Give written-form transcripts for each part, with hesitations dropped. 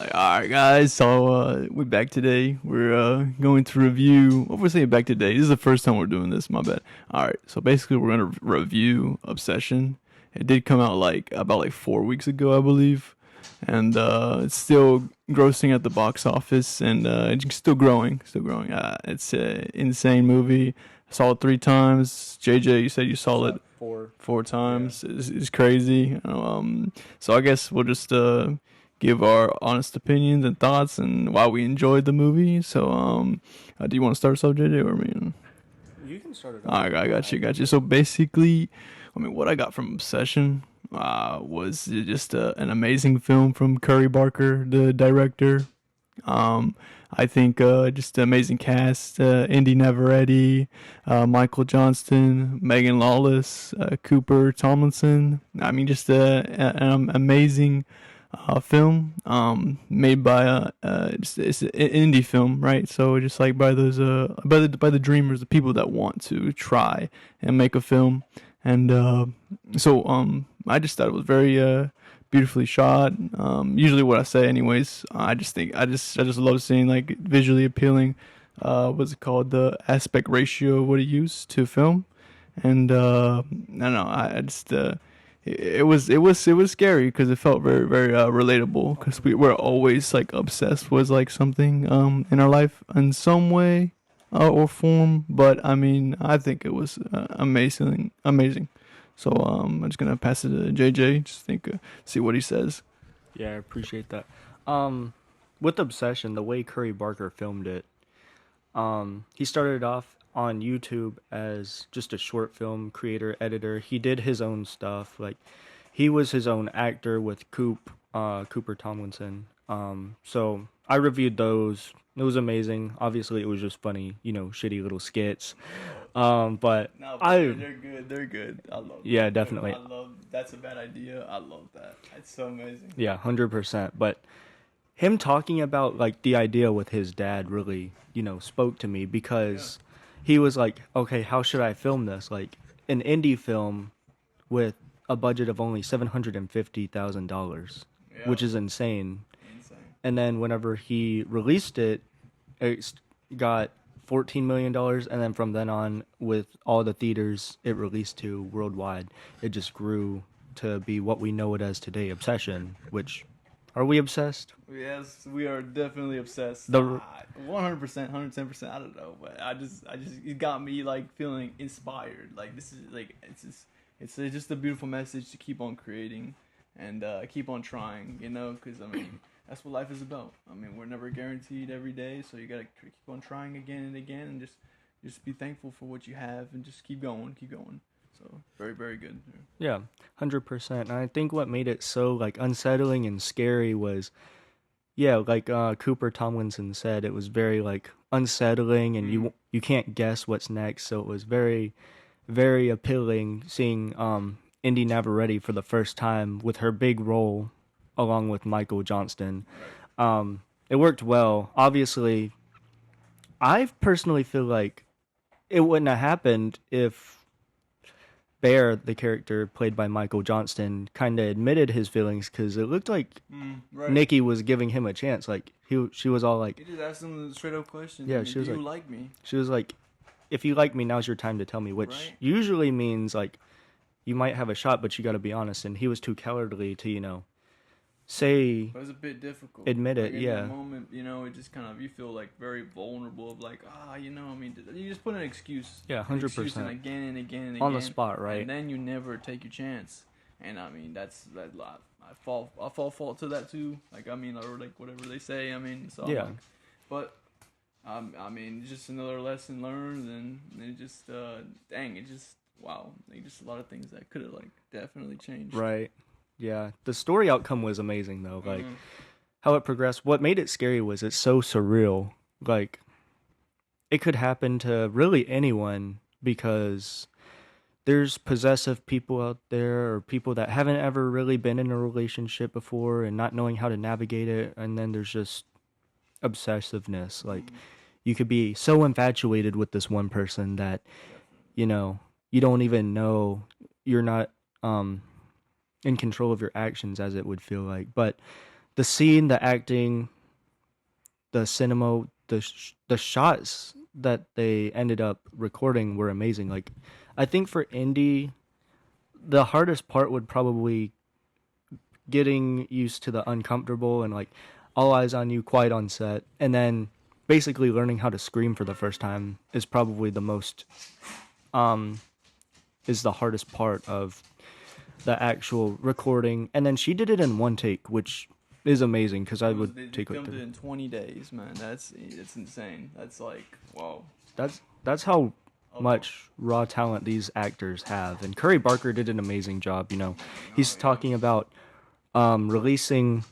All right, guys. So we're back today. We're going to review. What we're saying back today. This is the first time we're doing this. My bad. All right. So basically, we're gonna review Obsession. It did come out like about like 4 weeks ago, I believe, and it's still grossing at the box office, and it's still growing. Still growing. It's an insane movie. I saw it 3 times. JJ, you said you saw it Four. four Yeah. times. It's crazy. So I guess we'll just give our honest opinions and thoughts and why we enjoyed the movie. So do you want to start us off, JJ, or me? You can start it All off. right, I got you, got you. So basically, I mean, what I got from Obsession was just an amazing film from Curry Barker, the director. Um, I think just an amazing cast: Indy Navarrete, Michael Johnston, Megan Lawless, Cooper Tomlinson. I mean, just an amazing film made by it's an indie film, right? So just like by those by the dreamers, the people that want to try and make a film, and I just thought it was very beautifully shot. Usually what I say, anyways. I just think I just love seeing like visually appealing. What's it called? The aspect ratio of what it used to film, and I don't know. I just it was scary because it felt very very relatable because we're always like obsessed with like something in our life in some way or form. But I mean, I think it was amazing. So I'm just gonna pass it to JJ. Just think, see what he says. Yeah, I appreciate that. Um, with Obsession, the way Curry Barker filmed it, he started off on YouTube as just a short film creator, editor. He did his own stuff. Like, he was his own actor with Cooper Tomlinson. So I reviewed those. It was amazing. Obviously, it was just funny, shitty little skits. But No, but I, they're good. They're good. I love yeah, them. definitely. I love. That's a bad idea. I love that. It's so amazing. Yeah, 100%. But him talking about like the idea with his dad really, spoke to me Yeah. because he was like, "Okay, how should I film this?" Like an indie film with a budget of only $750,000, Yeah. which is insane. Insane. And then whenever he released it, it got $14 million, and then from then on, with all the theaters it released to worldwide, it just grew to be what we know it as today, Obsession. Which, are we obsessed? Yes, we are definitely obsessed. The 100%, 110%. I don't know, but it got me like feeling inspired. Like this is like it's just a beautiful message to keep on creating and keep on trying. Because I mean that's what life is about. I mean we're never guaranteed every day, so you gotta keep on trying again and again, and just be thankful for what you have, and just keep going, keep going. So very very good. Yeah, 100%. And I think what made it so like unsettling and scary was, yeah, like Cooper Tomlinson said, it was very like unsettling, and Mm, you can't guess what's next. So it was very very appealing seeing Indy Navarrete for the first time with her big role along with Michael Johnston. right. It worked well. Obviously, I personally feel like it wouldn't have happened if Bear, the character played by Michael Johnston, kind of admitted his feelings, because it looked like Right. Nikki was giving him a chance. Like she was all like, You just ask them the straight up question. I yeah, mean, do you like me? she was like, if you like me, now's your time to tell me, which Right. usually means like you might have a shot, but you got to be honest. And he was too cowardly to, say, But it's a bit difficult. admit Like it. in that Yeah, moment, it just kind of you feel like very vulnerable of like I mean, you just put an excuse, yeah, an hundred excuse, and percent again and again and on the again, spot, and right? then you never take your chance. And I mean, that's that. I fall fault to that too. Like I mean, or like whatever they say. I mean, so I'm Yeah, like, but I mean, just another lesson learned, and it just dang, it just wow, like just a lot of things that could have like definitely changed. right. Yeah, the story outcome was amazing though. Like Mm-hmm. how it progressed. What made it scary was it's so surreal. Like it could happen to really anyone, because there's possessive people out there, or people that haven't ever really been in a relationship before and not knowing how to navigate it. And then there's just obsessiveness. Like you could be so infatuated with this one person that, Definitely. you know, you don't even know, you're not um in control of your actions, as it would feel like. But the scene, the acting, the cinema, the shots that they ended up recording were amazing. Like, I think for indie, the hardest part would probably getting used to the uncomfortable and like all eyes on you, quiet on set, and then basically learning how to scream for the first time is probably the most um is the hardest part of the actual recording. And then she did it in one take, which is amazing because I would They take like filmed it in 20 days, man. It's insane. That's like, wow. that's how Oh, much raw talent these actors have. And Curry Barker did an amazing job. You know, he's yeah. talking about releasing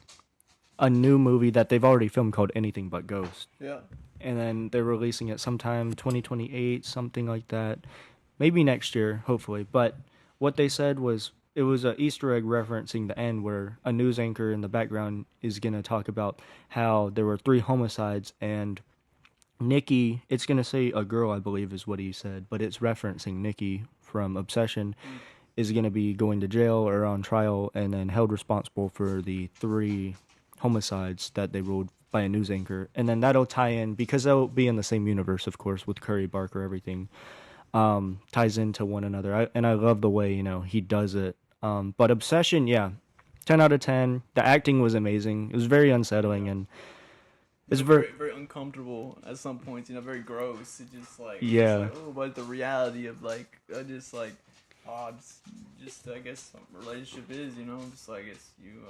a new movie that they've already filmed called Anything But Ghost, Yeah. and then they're releasing it sometime 2028, something like that, maybe next year, hopefully. But what they said was it was a Easter egg referencing the end where a news anchor in the background is gonna talk about how there were three homicides and Nikki, it's gonna say a girl, I believe, is what he said, but it's referencing Nikki from Obsession, is gonna be going to jail or on trial and then held responsible for the three homicides that they ruled by a news anchor, and then that'll tie in because they'll be in the same universe, of course, with Curry Barker. Everything ties into one another, and I love the way he does it. But Obsession, yeah, 10 out of 10. The acting was amazing. It was very unsettling and it's very Very uncomfortable at some points. Very gross. It just yeah. like, oh, but the reality of like, just like, oh, just I guess relationship is, just like it's you.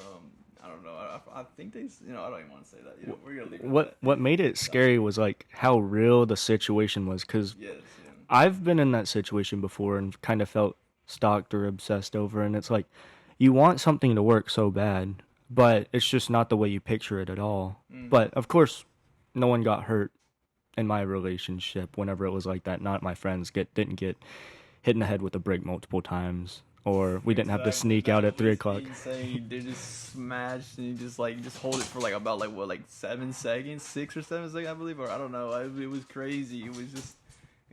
I don't know. I think I don't even want to say that. We're gonna leave it at that. What made it scary was like how real the situation was because Yes. Yeah. I've been in that situation before and kind of felt stalked or obsessed over, and it's like you want something to work so bad, but it's just not the way you picture it at all. But of course, no one got hurt in my relationship whenever it was like that. Not my friends didn't get hit in the head with a brick multiple times, or we didn't have to Exactly. sneak That out at three was o'clock. insane. They just smashed and you just hold it for like about like what, like 7 seconds, 6 or 7 seconds, I believe, or I don't know. It was crazy. It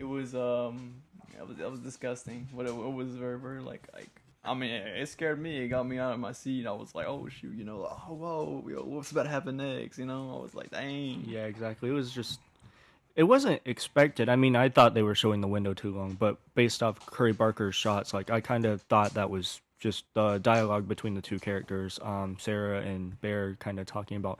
was that was disgusting. But it was very very like I mean it scared me. It got me out of my seat. I was like, oh shoot, oh whoa, what's about to happen next? I was like, dang. Yeah, exactly. It wasn't expected. I mean, I thought they were showing the window too long, but based off Curry Barker's shots, like I kind of thought that was just the dialogue between the two characters, Sarah and Bear, kind of talking about,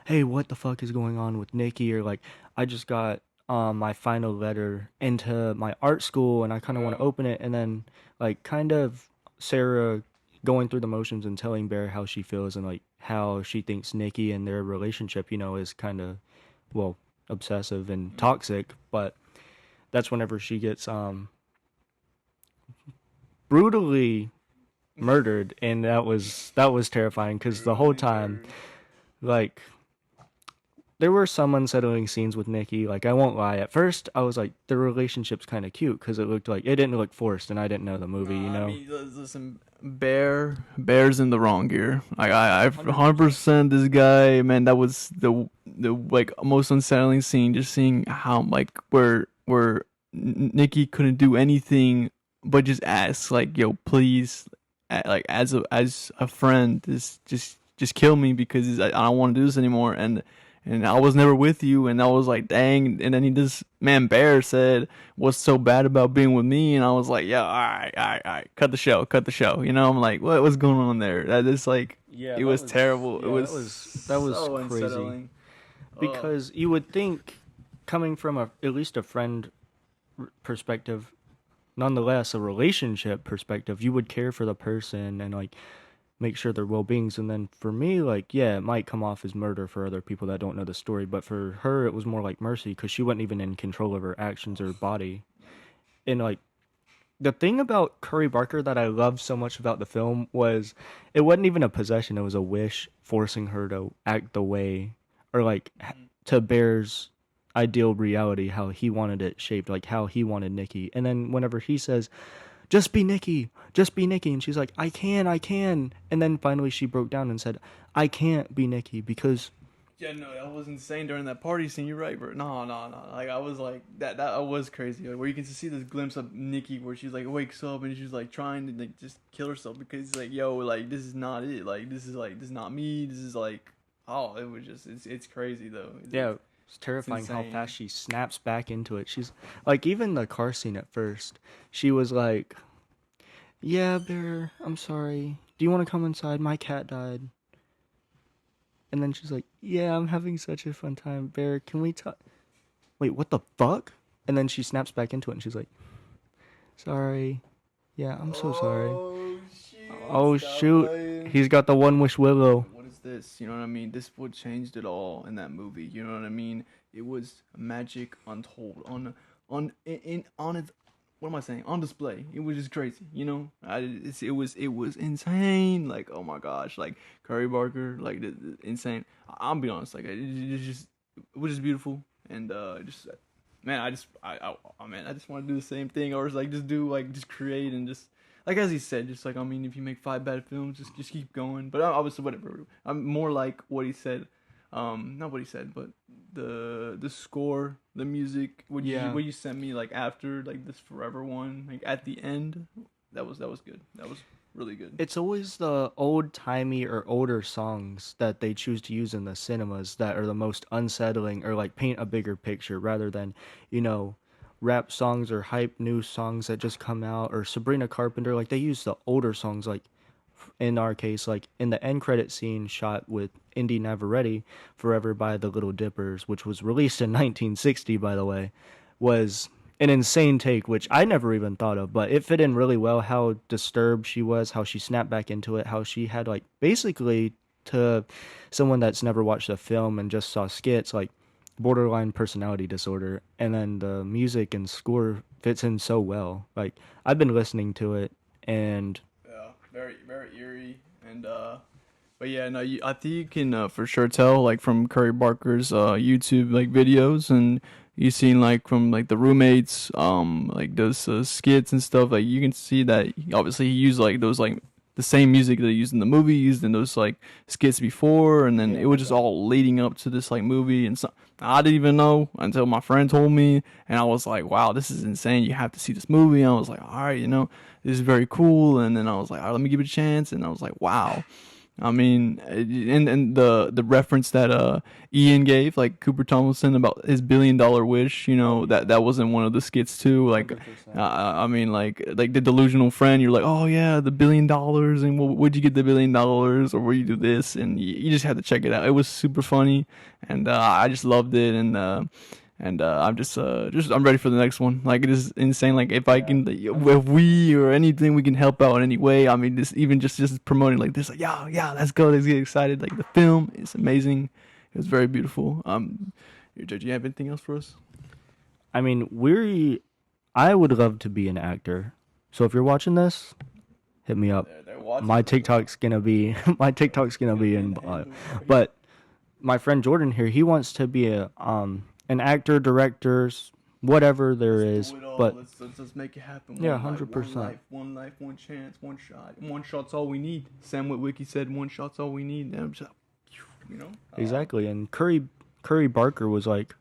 "Hey, what the fuck is going on with Nikki?" Or like, "I just got my final letter into my art school, and I kind of want to open it," and then like kind of Sarah going through the motions and telling Bear how she feels and like how she thinks Nikki and their relationship, is kind of well obsessive and toxic, but that's whenever she gets brutally murdered, and that was terrifying because the whole time, like, there were some unsettling scenes with Nikki. Like, I won't lie, at first I was like, the relationship's kind of cute because it didn't look forced, and I didn't know the movie, I mean, listen, Bear's in the wrong gear. Like I 100% this guy, man. That was the like most unsettling scene. Just seeing how like where Nikki couldn't do anything but just ask like, yo, please, like as a friend, just kill me because I don't want to do this anymore. And I was never with you, and I was like, dang. And then Bear said, what's so bad about being with me? And I was like, yeah, all right, cut the show. I'm like, what's going on there? That is like, yeah, it was terrible. yeah, it was that was so crazy unsettling. because you would think, coming from at least a friend perspective, nonetheless a relationship perspective, you would care for the person and like make sure their well-beings. And then for me, like, yeah, it might come off as murder for other people that don't know the story, but for her it was more like mercy because she wasn't even in control of her actions or body. And like, the thing about Curry Barker that I loved so much about the film was it wasn't even a possession, it was a wish forcing her to act the way, or like to Bear's ideal reality, how he wanted it shaped, like how he wanted Nikki. And then whenever he says, just be Nikki, and she's like, I can. And then finally she broke down and said, I can't be Nikki because Yeah, no, that was insane during that party scene. You're right, bro. No. Like I was like that. That was crazy. Like, where you can see this glimpse of Nikki, where she's like wakes up and she's like trying to like just kill herself because like, yo, like this is not it. Like this is not me. This is like Oh, it was just it's crazy though. Yeah, it's It's terrifying how insane. fast she snaps back into it. She's like, even the car scene at first, she was like, "Yeah, Bear, I'm sorry. Do you want to come inside? My cat died." And then she's like, "Yeah, I'm having such a fun time. Bear, can we talk?" Wait, what the fuck? And then she snaps back into it and she's like, "Sorry. Yeah, I'm so sorry." Oh shoot! Oh Stop shoot. playing. He's got the one wish willow. What is this? You know what I mean? This what changed it all in that movie. You know what I mean? It was magic untold on its what am I saying? On display. It was just crazy. You know, it was insane. Like oh my gosh, like Curry Barker, like insane. I'll be honest, like it was just beautiful and just man, I just want to do the same thing or like just do like just create and just like as he said, just like I mean, if you make five bad films, just keep going. But obviously, whatever. I'm more like what he said. Not what he said, but the score, the music. Yeah. What you sent me like after like this Forever one, like at the end, that was good. That was really good. It's always the old timey or older songs that they choose to use in the cinemas that are the most unsettling or like paint a bigger picture rather than, you know, rap songs or hype new songs that just come out or Sabrina Carpenter. Like they use the older songs, like in our case, like in the end credit scene shot with Indy Navarrete, Forever by the Little Dippers, which was released in 1960, by the way, was an insane take, which I never even thought of, but it fit in really well how disturbed she was, how she snapped back into it, how she had, like, basically to someone that's never watched a film and just saw skits, like, borderline personality disorder. And then the music and score fits in so well. Like, I've been listening to it, and Yeah, very eerie and but yeah, no, I think you can for sure tell like from Curry Barker's YouTube like videos and you seen like from like the roommates like those skits and stuff like you can see that obviously he used like those like the same music that he used in the movie used in those like skits before and then it was just all leading up to this like movie and so I didn't even know until my friend told me and I was like wow this is insane you have to see this movie and I was like all right you know this is very cool and then I was like all right let me give it a chance and I was like wow I mean, and the reference that Ian gave, like Cooper Tomlinson about his $1 billion wish, you know, that wasn't one of the skits too. Like, 100%. I mean, like the delusional friend, you're like, oh yeah, the $1 billion, and would you get the $1 billion, or would you do this? And you just had to check it out. It was super funny, and I just loved it, and I'm just I'm ready for the next one. Like it is insane. Like if I can, if we or anything we can help out in any way. I mean, this even just promoting like this. Like yeah, let's go. Let's get excited. Like the film is amazing. It was very beautiful. Do you have anything else for us? I mean, I would love to be an actor. So if you're watching this, hit me up. They're watching. My TikTok's gonna be my TikTok's gonna be in bio. But my friend Jordan here, he wants to be a an actor, director, whatever there is. Do it all. But Let's make it happen. yeah, One life, 100%. one life, one chance, one shot. One shot's all we need. Sam Witwicky said, "One shot's all we need." And I'm just, you know, Exactly. And Curry Barker was like,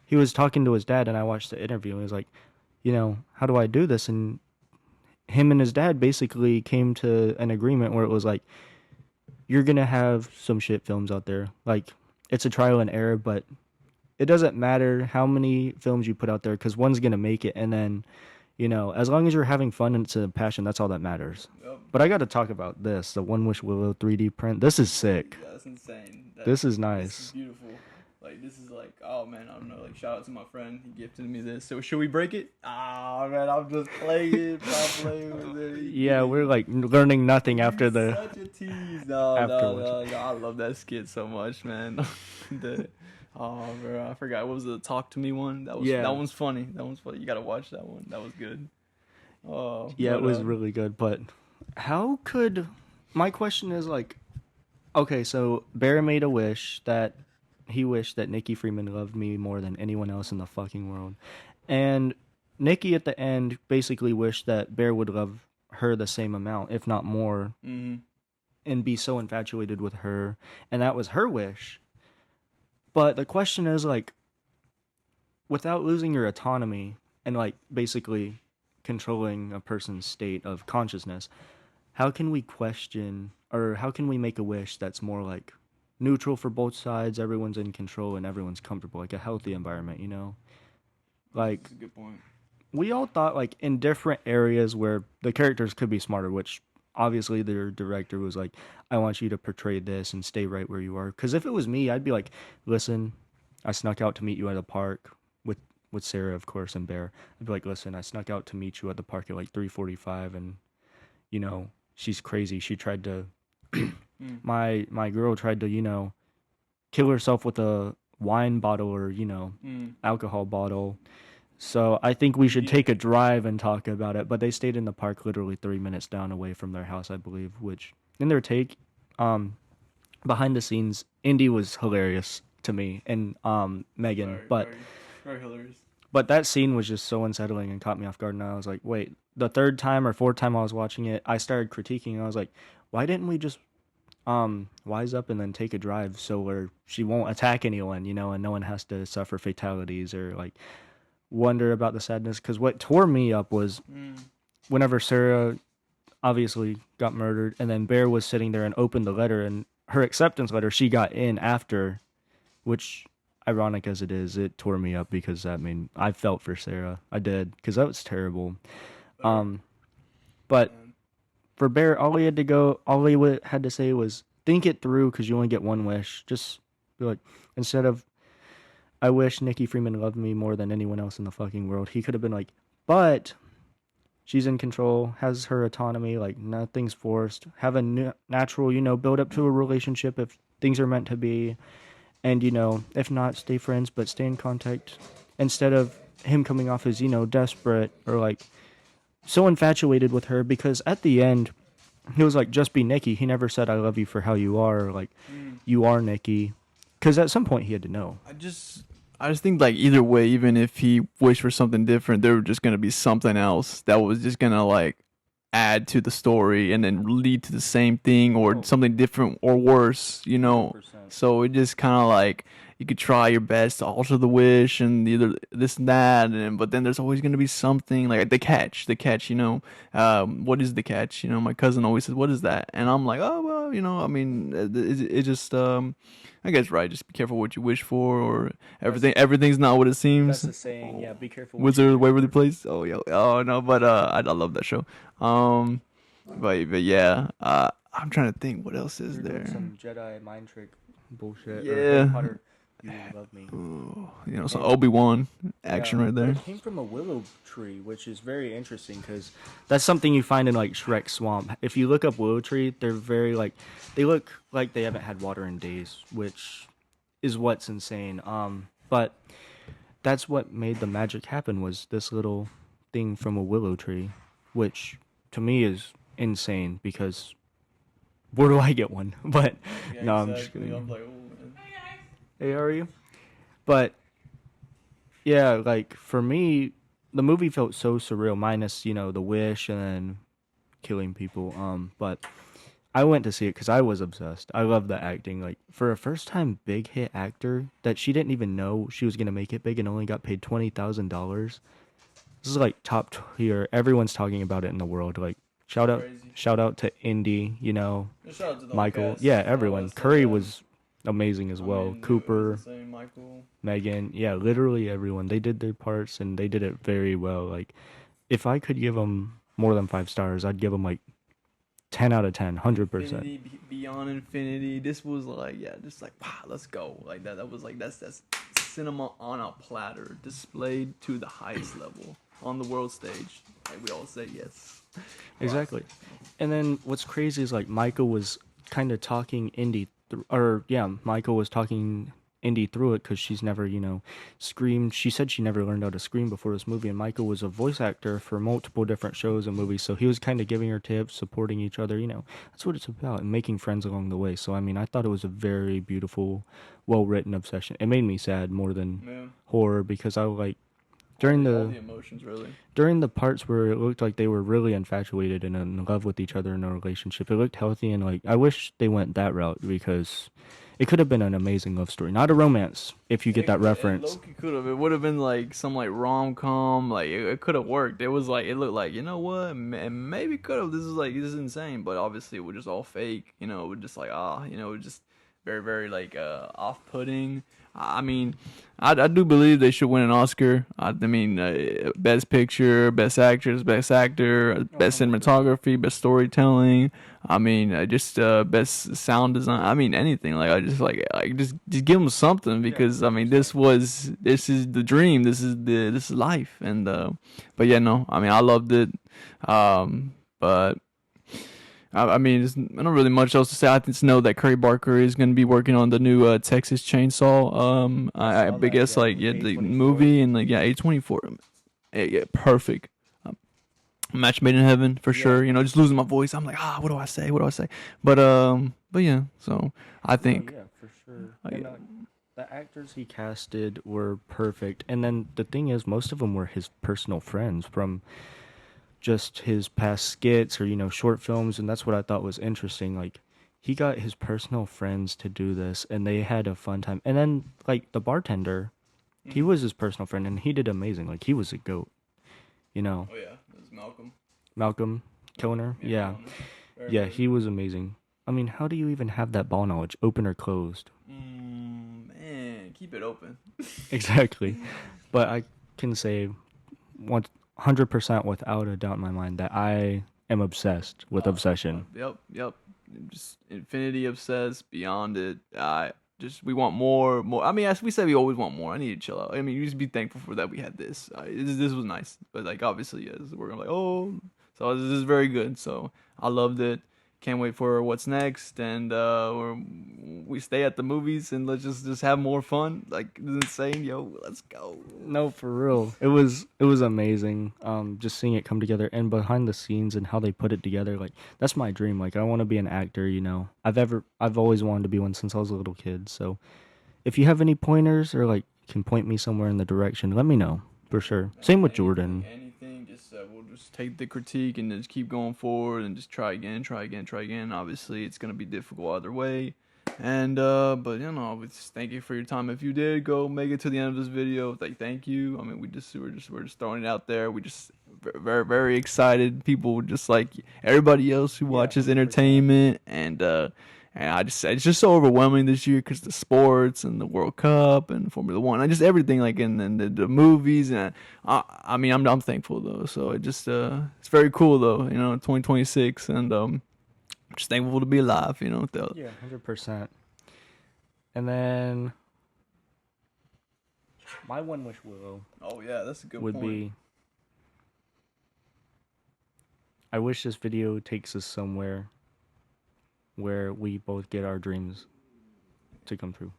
he was talking to his dad, and I watched the interview. And he was like, you know, how do I do this? And him and his dad basically came to an agreement where it was like, you're gonna have some shit films out there. Like it's a trial and error, but it doesn't matter how many films you put out there because one's gonna make it. And then, you know, as long as you're having fun and it's a passion, that's all that matters. Yep. But I got to talk about this, the One Wish Willow 3D print. This is sick. That's insane. This is This is nice. beautiful. Like this is like, oh man, I don't know. Like shout out to my friend. He gifted me this. So should we break it? Ah man, I'm just playing. I'm playing with it. Yeah, we're like learning nothing after He's the. such a tease. No, Afterwards. no. I love that skit so much, man. the, oh, bro, I forgot. What was the Talk to Me one? Yeah. That one's funny. That one's funny. You gotta watch that one. That was good. Oh, Yeah, it but, was really good. But how could. My question is like, okay, so Bear made a wish that he wished that Nikki Freeman loved me more than anyone else in the fucking world. And Nikki at the end basically wished that Bear would love her the same amount, if not more, hmm and be so infatuated with her. And that was her wish. But the question is like, without losing your autonomy and like basically controlling a person's state of consciousness, how can we question or how can we make a wish that's more like neutral for both sides. Everyone's in control and everyone's comfortable, like a healthy environment, you know? Like, That's a good point. we all thought, like, in different areas where the characters could be smarter, which obviously their director was like, I want you to portray this and stay right where you are. Because if it was me, I'd be like, listen, I snuck out to meet you at a park with Sarah, of course, and Bear. I'd be like, listen, I snuck out to meet you at the park at like 3:45, and you know, she's crazy. She tried to Mm. my girl tried to, kill herself with a wine bottle or, Mm. alcohol bottle. So I think we should Yeah. take a drive and talk about it. But they stayed in the park literally 3 minutes down away from their house, I believe, which in their take, um, behind the scenes, Indy was hilarious to me and Megan. But very hilarious. but that scene was just so unsettling and caught me off guard. And I was like, wait, the third time or fourth time I was watching it, I started critiquing. I was like, why didn't we just wise up and then take a drive so where she won't attack anyone, and no one has to suffer fatalities or like wonder about the sadness? Because what tore me up was Mm. whenever Sarah obviously got murdered, and then Bear was sitting there and opened the letter, and her acceptance letter she got in after, which, ironic as it is, it tore me up because I mean I felt for Sarah. I did, because that was terrible. Um, but for Bear, all he had to say was think it through because you only get one wish. Just be like, instead of I wish Nikki Freeman loved me more than anyone else in the fucking world, he could have been like, but she's in control, has her autonomy, like nothing's forced, have a natural, build up to a relationship if things are meant to be, and if not, stay friends, but stay in contact. Instead of him coming off as desperate or like so infatuated with her, because at the end he was like, just be Nikki. He never said I love you for how you are, or like Mm. you are Nikki, because at some point he had to know. I just think like either way, even if he wished for something different, there was just gonna be something else that was just gonna like add to the story and then lead to the same thing or Oh. something different or worse. 100%. So it just kind of like you could try your best to alter the wish and either this and that, and but then there's always gonna be something like the catch. What is the catch? My cousin always says, "What is that?" And I'm like, "Oh well, I mean, it just I guess right. Just be careful what you wish for, or everything's not what it seems." That's the saying. Yeah, be careful. Wizard of the Waverly Place. Oh yeah. Oh no, but I love that show. But yeah. I'm trying to think what else is You're doing there. some Jedi mind trick bullshit. Or Yeah. Harry Potter, you love me. Ooh, some Obi-Wan action Yeah, right but there. it came from a willow tree, which is very interesting because that's something you find in like Shrek Swamp. If you look up willow tree, they're very like they look like they haven't had water in days, which is what's insane. But that's what made the magic happen was this little thing from a willow tree, which to me is insane because where do I get one? But no, I'm just kidding. like, oh, man. Hey, how are you? But yeah, like for me, the movie felt so surreal, minus the wish and then killing people. But I went to see it because I was obsessed. I love the acting. Like for a first time big hit actor that she didn't even know she was gonna make it big and only got paid $20,000. This is like top tier. Everyone's talking about it in the world. Like shout out, Crazy. shout out to Indy. Shout out to the Michael. cast. Yeah, All everyone. that stuff, Curry yeah. was amazing as I well. mean, it Cooper. was the same, Michael. Megan, yeah, literally everyone. They did their parts and they did it very well. Like, if I could give them more than 5 stars, I'd give them like 10 out of 10, 100%. Infinity, Beyond Infinity. This was like, yeah, just like, wow, let's go. Like that was like that's cinema on a platter, displayed to the highest level on the world stage. Like we all say, yes. Exactly. And then what's crazy is like Michael was kind of talking Michael was talking Indy through it because she's never, screamed. She said she never learned how to scream before this movie, and Michael was a voice actor for multiple different shows and movies, so he was kind of giving her tips, supporting each other. That's what it's about, and making friends along the way. So I mean, I thought it was a very beautiful, well written obsession. It made me sad more than Yeah. horror because I like during all the the emotions really. during the parts where it looked like they were really infatuated and in love with each other in a relationship, it looked healthy, and like I wish they went that route because it could have been an amazing love story, not a romance. If you get that reference, Loki could have. It would have been like some like rom com. Like it could have worked. It was like it looked like what, maybe could have. This is insane. But obviously it was just all fake. It was just like it just very like off-putting. I mean, I do believe they should win an Oscar. I mean, best picture, best actress, best actor, Oh, best 100%. cinematography, best storytelling. I mean, just best sound design. I mean, anything. Like I just like just give them something Yeah, because I mean, 100%. this is the dream. This is life. And but yeah, no. I mean, I loved it. But I mean, there's not really much else to say. I just know that Curry Barker is going to be working on the new Texas Chainsaw. I I saw that. guess Yeah, like with yeah, the A24. movie and like yeah, A24. Yeah, yeah, perfect. Um, Match made in heaven for Yeah. sure. You know, just losing my voice. I'm like, what do I say? What do I say? But yeah. So I No, think, yeah, for sure. yeah. And the actors he casted were perfect. And then the thing is, most of them were his personal friends from just his past skits or short films, and that's what I thought was interesting. Like he got his personal friends to do this, and they had a fun time. And then like the bartender, he Mhm. was his personal friend, and he did amazing. Like he was a goat. You know, Oh yeah, it was Malcolm. Malcolm Kilner. Yeah, Yeah, Milner. Very yeah, very he good. was amazing. I mean, how do you even have that ball knowledge, open or closed? Man, keep it open. Exactly. But I can say 100% without a doubt in my mind that I am obsessed with Obsession. Yep. Just infinity obsessed beyond it. I just we want more, more. I mean, as we said, we always want more. I need to chill out. I mean, you just be thankful for that we had this. This was nice, but like obviously, yes, we're gonna like so this is very good. So I loved it. Can't wait for what's next, and we stay at the movies and let's just have more fun. Like insane, yo, let's go. No, for real. It was amazing. Just seeing it come together and behind the scenes and how they put it together. Like that's my dream. Like I want to be an actor. I've always wanted to be one since I was a little kid. So if you have any pointers or like can point me somewhere in the direction, let me know for sure. Same with Jordan. Anything. Just we'll just take the critique and just keep going forward and just try again, try again, try again. Obviously, it's gonna be difficult either way. And but we just thank you for your time. If you did go make it to the end of this video, thank you. I mean, we're just throwing it out there. We just very excited. People just like everybody else who Yeah, watches 100%. entertainment and I just it's just so overwhelming this year because the sports and the World Cup and Formula One and just everything like in the movies and I mean I'm thankful though. So it just it's very cool though. 2026 and just thankful to be alive. Yeah, 100%. And then my one wish, Willow, Oh yeah, that's a good would point. be I wish this video takes us somewhere where we both get our dreams to come true.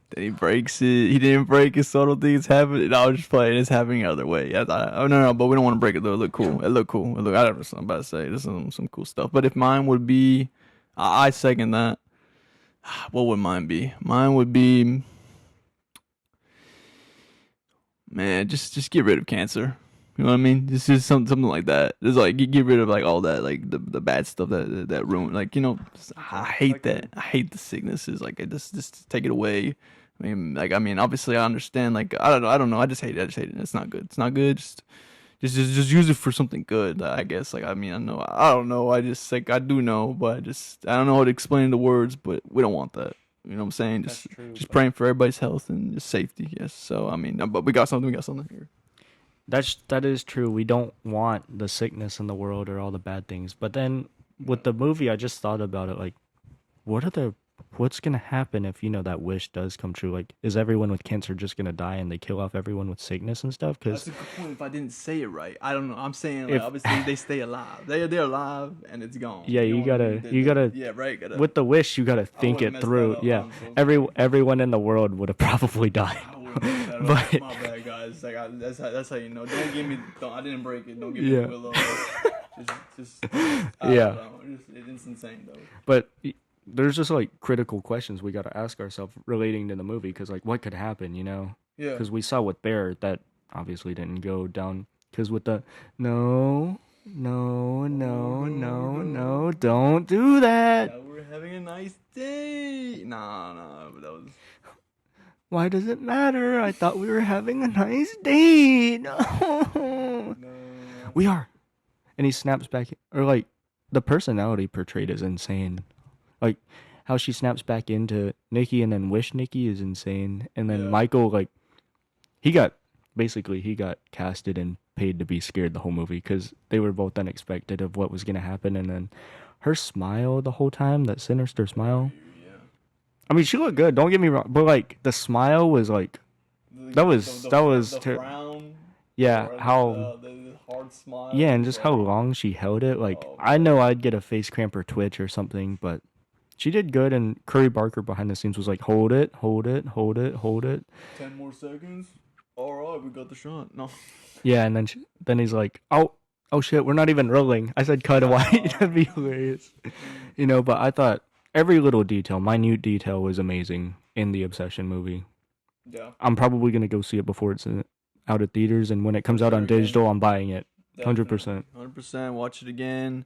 Then he breaks it. He didn't break it, so I don't think it's happening. No, I was just playing. It's happening the other way. Yeah, oh no, but we don't want to break it though. It look cool. It look cool. It look. I don't know. I'm about to say this is some cool stuff. But if mine would be, I second that. What would mine be? Mine would be, man, just get rid of cancer. You know what I mean? Just something like that. Just like get rid of like all that like the bad stuff that ruin. Like I hate that. I hate the sicknesses. Like just take it away. I mean, obviously I understand. Like I don't know. I just hate it. It's not good. It's not good. Just use it for something good. I guess. Like I mean, I don't know. I just like I do know, but I don't know how to explain the words. But we don't want that. You know what I'm saying? That's Just true, just but praying for everybody's health and just safety. Yes. So I mean, but we got something. We got something here. that is true. We don't want the sickness in the world or all the bad things. But then with the movie, I just thought about it. Like, what's gonna happen if that wish does come true? Like, is everyone with cancer just gonna die and they kill off everyone with sickness and stuff? Because That's a good point. If I didn't say it right, I don't know. I'm saying like if obviously they stay alive. They're alive and it's gone. yeah, You know you what I mean? gotta you gotta Yeah, right. Gotta. with the wish, you gotta I think would have it messed that through. up. Yeah, I'm so sorry. everyone in the world would have probably died. I would have messed that up. But My bad, guys. Like that's how you know. Don't give me. Don't, I didn't break it. Don't give me the yeah, willow. Just I yeah. don't know. It's insane though. But there's just like critical questions we got to ask ourselves relating to the movie because like what could happen, Yeah. Because we saw with Bear that obviously didn't go down. Because with the no, no, no, no, no, don't do that. Yeah, we're having a nice day. Nah, but that was. Why does it matter? I thought we were having a nice date. No. No. We are. And he snaps back, or like the personality portrayed is insane. Like how she snaps back into Nikki and then wish Nikki is insane. And then Yeah. Michael, like, he got he got casted and paid to be scared the whole movie because they were both unexpected of what was gonna happen. And then her smile the whole time, that sinister smile. Yeah. I mean, she looked good. Don't get me wrong, but like the smile was like, that was frown. yeah, Or how the hard smile. yeah, and just how long she held it. Like, Oh, I know I'd get a face cramp or twitch or something, but she did good. And Curry Barker behind the scenes was like, hold it, hold it, hold it, hold it. 10 more seconds. All right, we got the shot. No. Yeah, and then he's like, oh shit, we're not even rolling. I said cut away. That'd be hilarious, But I thought every little detail, minute detail, was amazing in the Obsession movie. Yeah. I'm probably gonna go see it before it's out of theaters, and when it comes out on digital, I'm buying it. 100%. 100%. Watch it again.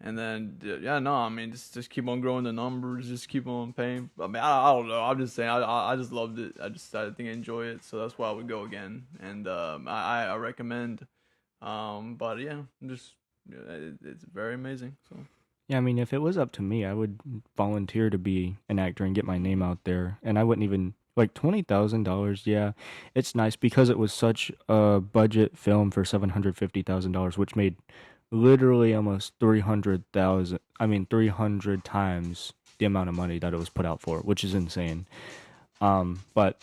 And then, yeah, no, I mean, just keep on growing the numbers, just keep on paying. I mean, I don't know. I'm just saying, I just loved it. I think I enjoy it, so that's why I would go again. And I recommend. But yeah, it's very amazing. So Yeah, I mean, if it was up to me, I would volunteer to be an actor and get my name out there, and I wouldn't even like $20,000. Yeah, it's nice because it was such a budget film for $750,000, which made literally almost 300,000. I mean, 300 times the amount of money that it was put out for, which is insane. But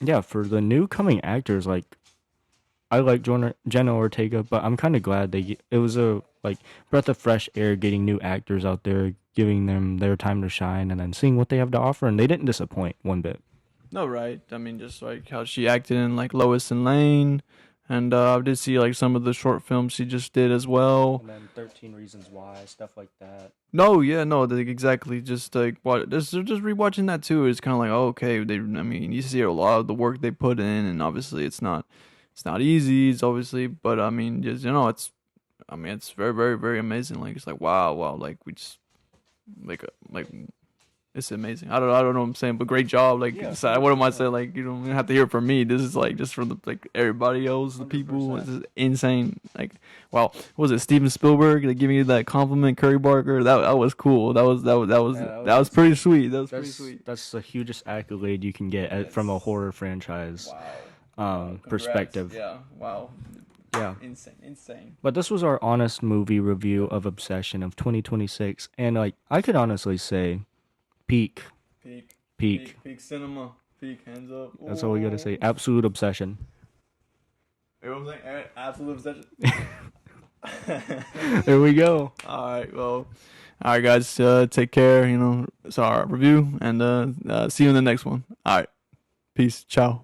yeah, for the new coming actors, like I like Jenna Ortega, but I'm kind of glad it was a like breath of fresh air getting new actors out there, giving them their time to shine, and then seeing what they have to offer, and they didn't disappoint one bit. no, right. I mean, just like how she acted in like Lois and Lane, and I did see like some of the short films she just did as well. And then 13 Reasons Why, stuff like that. No, yeah, no, exactly. Just like what, just rewatching that too is kind of like, oh, okay. I mean, you see a lot of the work they put in, and obviously it's not easy. It's obviously, but I mean, just it's very, very, very amazing. Like it's like wow, wow. Like we just like it's amazing. I don't know what I'm saying, but great job. Like Yeah, what am I saying? Like you don't have to hear it from me. This is like just from the like everybody else, the people. 100%. This is insane. Like wow, what was it Steven Spielberg like giving you that compliment, Curry Barker? That was cool. That was Yeah, that was pretty sweet. That was pretty That's sweet. that's the hugest accolade you can get from a horror franchise Wow. perspective. Yeah. Wow. Yeah. Insane. But this was our honest movie review of Obsession of 2026, and like I could honestly say, peak. Peak cinema. Peak hands up. That's all we gotta say. Absolute obsession. You know what I'm saying? Absolute obsession. There we go. All right. Well. All right, guys. Take care. It's our review, and see you in the next one. All right. Peace. Ciao.